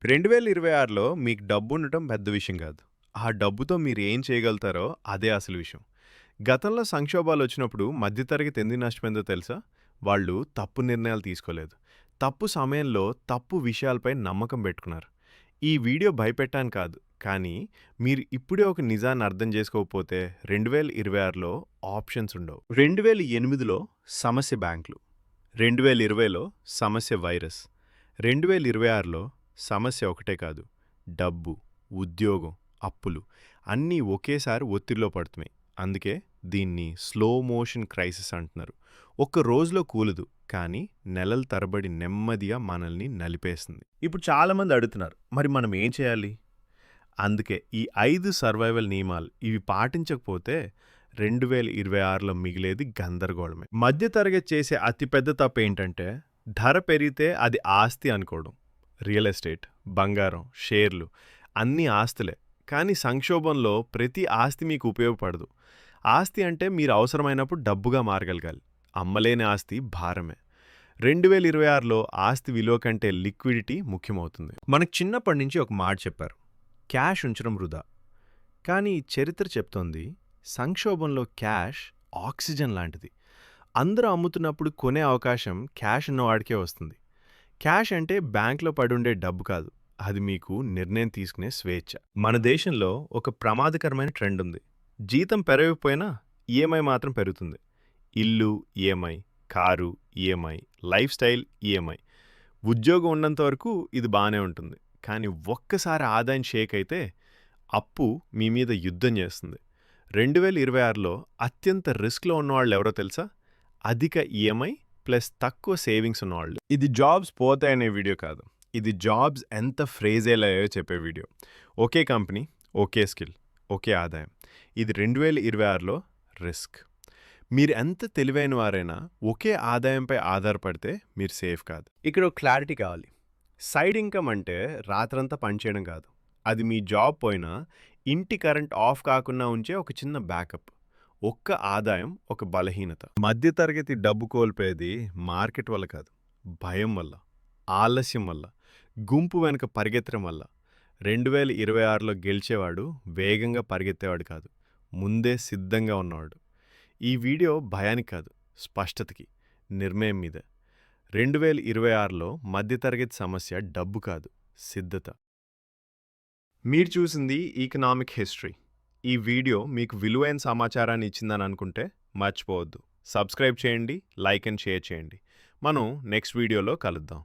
2026లో మీకు డబ్బుండటం పెద్ద విషయం కాదు. ఆ డబ్బుతో మీరు ఏం చేయగలుగుతారో అదే అసలు విషయం. గతంలో సంక్షోభాలొచ్చినప్పుడు మధ్యతరగతి ఎందుకు నష్టపోయిందో తెలుసా? వాళ్ళు తప్పు నిర్ణయాలు తీసుకోలేదు. తప్పు సమయంలో తప్పు విషయాలపై నమ్మకం పెట్టుకున్నారు. ఈ వీడియో భయపెట్టాను కాదు. కానీ మీరు ఇప్పుడే ఒక నిజాన్ని అర్థం చేసుకోకపోతే 2026లో ఆప్షన్స్ ఉండవు. 2008లో సమస్య బ్యాంకులు. 2020లో సమస్య వైరస్. 2026లో సమస్య ఒకటే కాదు. డబ్బు, ఉద్యోగం, అప్పులు అన్నీ ఒకేసారి ఒత్తిడిలో పడుతున్నాయి. అందుకే దీన్ని స్లో మోషన్ క్రైసిస్ అంటున్నారు. ఒక్క రోజులో కూలదు, కానీ నెలల తరబడి నెమ్మదిగా మనల్ని నలిపేస్తుంది. ఇప్పుడు చాలామంది అడుగుతున్నారు, మరి మనం ఏం చేయాలి? అందుకే ఈ 5 సర్వైవల్ నియమాలు ఇవి పాటించకపోతే 2026లో మిగిలేది గందరగోళమే. మధ్యతరగతి చేసే అతిపెద్ద తప్పు ఏంటంటే ధర పెరిగితే అది ఆస్తి అనుకోవడం. రియల్ ఎస్టేట్, బంగారం, షేర్లు అన్నీ ఆస్తులే. కానీ సంక్షోభంలో ప్రతి ఆస్తి మీకు ఉపయోగపడదు. ఆస్తి అంటే మీరు అవసరమైనప్పుడు డబ్బుగా మారగలగాలి. అమ్మలేని ఆస్తి భారమే. 2026లో ఆస్తి విలువ కంటే లిక్విడిటీ ముఖ్యమవుతుంది. మనకు చిన్నప్పటి నుంచి ఒక మాట చెప్పారు, క్యాష్ ఉంచడం వృధా. కానీ చరిత్ర చెప్తోంది, సంక్షోభంలో క్యాష్ ఆక్సిజన్ లాంటిది. అందరూ అమ్ముతున్నప్పుడు కొనే అవకాశం క్యాష్ ఉన్నవాడికే వస్తుంది. క్యాష్ అంటే బ్యాంక్లో పడుండే డబ్బు కాదు, అది మీకు నిర్ణయం తీసుకునే స్వేచ్ఛ. మన దేశంలో ఒక ప్రమాదకరమైన ట్రెండ్ ఉంది. జీతం పెరగకపోయినా ఈఎంఐ మాత్రం పెరుగుతుంది. ఇల్లు EMI, car EMI, life style EMI. ఉద్యోగం ఉన్నంత వరకు ఇది బాగానే ఉంటుంది. కానీ ఒక్కసారి ఆదాయం షేక్ అయితే అప్పు మీ మీద యుద్ధం చేస్తుంది. 2026లో అత్యంత రిస్క్లో ఉన్నవాళ్ళు ఎవరో తెలుసా? అధిక ఈఎంఐ ప్లస్ తక్కువ సేవింగ్స్ ఉన్నవాళ్ళు. ఇది జాబ్స్ పోతాయనే వీడియో కాదు, ఇది జాబ్స్ ఎంత ఫ్రేజేలయ్యో చెప్పే వీడియో. ఒకే కంపెనీ, ఒకే స్కిల్, ఒకే ఆదాయం. ఇది 2026లో రిస్క్. మీరు ఎంత తెలివైన వారైనా ఒకే ఆదాయంపై ఆధారపడితే మీరు సేఫ్ కాదు. ఇక్కడ ఒక క్లారిటీ కావాలి. సైడ్ ఇన్కమ్ అంటే రాత్రంతా పనిచేయడం కాదు. అది మీ జాబ్ పోయినా ఇంటి కరెంట్ ఆఫ్ కాకుండా ఉంచే ఒక చిన్న బ్యాకప్. ఒక్క ఆదాయం ఒక బలహీనత. మధ్యతరగతి డబ్బు కోల్పోయేది మార్కెట్ వల్ల కాదు, భయం వల్ల, ఆలస్యం వల్ల, గుంపు వెనుక పరిగెత్తడం వల్ల. 2026లో గెలిచేవాడు వేగంగా పరిగెత్తేవాడు కాదు, ముందే సిద్ధంగా ఉన్నవాడు. ఈ వీడియో భయానికి కాదు, స్పష్టతకి, నిర్ణయం మీద. 2026లో మధ్యతరగతి సమస్య డబ్బు కాదు, సిద్ధత. మీరు చూసింది ఈకనామిక్ హిస్టరీ. ఈ వీడియో మీకు విలువైన సమాచారాన్ని ఇచ్చిందని అనుకుంటే మర్చిపోవద్దు. సబ్స్క్రైబ్ చేయండి, లైక్ అండ్ షేర్ చేయండి. మనం నెక్స్ట్ వీడియోలో కలుద్దాం.